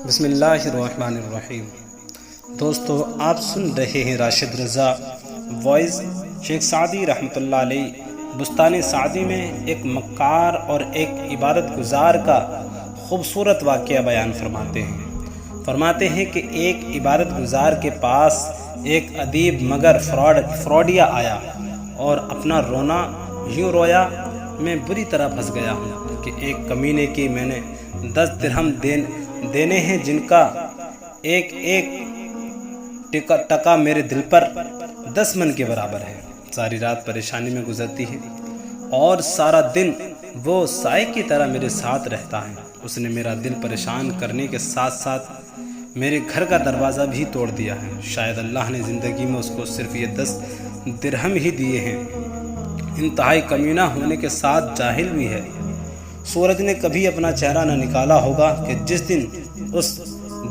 بسم اللہ الرحمن الرحیم۔ دوستو، آپ سن رہے ہیں راشد رضا وائس شیخ سعدی رحمۃ اللہ علیہ بستان سعدی میں ایک مکار اور ایک عبادت گزار کا خوبصورت واقعہ بیان فرماتے ہیں کہ ایک عبادت گزار کے پاس ایک ادیب مگر فراڈیا آیا اور اپنا رونا یوں رویا، میں بری طرح پھنس گیا ہوں کہ ایک کمینے کی میں نے 10 درہم دینے ہیں، جن کا ایک ٹکا میرے دل پر 10 من کے برابر ہے۔ ساری رات پریشانی میں گزرتی ہے اور سارا دن وہ سائے کی طرح میرے ساتھ رہتا ہے۔ اس نے میرا دل پریشان کرنے کے ساتھ ساتھ میرے گھر کا دروازہ بھی توڑ دیا ہے۔ شاید اللہ نے زندگی میں اس کو صرف یہ 10 درہم ہی دیے ہیں۔ انتہائی کمینہ ہونے کے ساتھ جاہل بھی ہے۔ سورج نے کبھی اپنا چہرہ نہ نکالا ہوگا کہ جس دن اس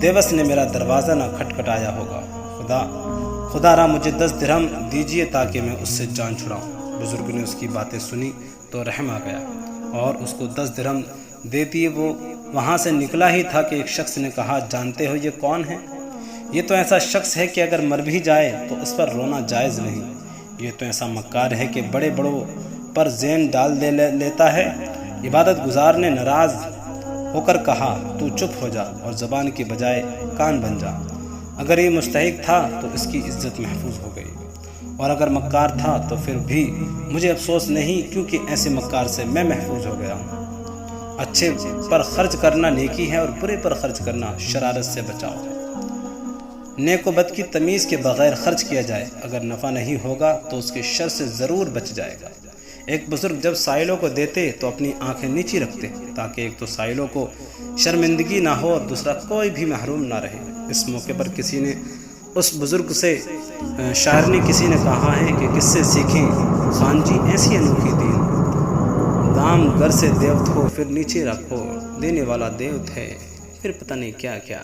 دیوس نے میرا دروازہ نہ کھٹکھٹایا ہوگا۔ خدا را مجھے 10 درہم دیجیے تاکہ میں اس سے جان چھڑاؤں۔ بزرگ نے اس کی باتیں سنی تو رحم آ گیا اور اس کو 10 درہم دے دیے۔ وہ وہاں سے نکلا ہی تھا کہ ایک شخص نے کہا، جانتے ہو یہ کون ہے؟ یہ تو ایسا شخص ہے کہ اگر مر بھی جائے تو اس پر رونا جائز نہیں۔ یہ تو ایسا مکار ہے کہ بڑے بڑوں پر زین ڈال لیتا ہے۔ عبادت گزار نے ناراض ہو کر کہا، تو چپ ہو جا اور زبان کی بجائے کان بن جا۔ اگر یہ مستحق تھا تو اس کی عزت محفوظ ہو گئی، اور اگر مکار تھا تو پھر بھی مجھے افسوس نہیں، کیونکہ ایسے مکار سے میں محفوظ ہو گیا ہوں۔ اچھے پر خرچ کرنا نیکی ہے اور برے پر خرچ کرنا شرارت سے بچاؤ ہے۔ نیک و بد کی تمیز کے بغیر خرچ کیا جائے، اگر نفع نہیں ہوگا تو اس کے شر سے ضرور بچ جائے گا۔ ایک بزرگ جب سائلوں کو دیتے تو اپنی آنکھیں نیچی رکھتے تاکہ ایک تو سائلوں کو شرمندگی نہ ہو اور دوسرا کوئی بھی محروم نہ رہے۔ اس موقع پر کسی نے اس بزرگ سے شاعر نے کسی نے کہا ہے کہ کس سے سیکھیں خان جی ایسی انوکھی دین، دام گر سے دیوت ہو پھر نیچے رکھو، دینے والا دیوت ہے پھر پتہ نہیں کیا کیا۔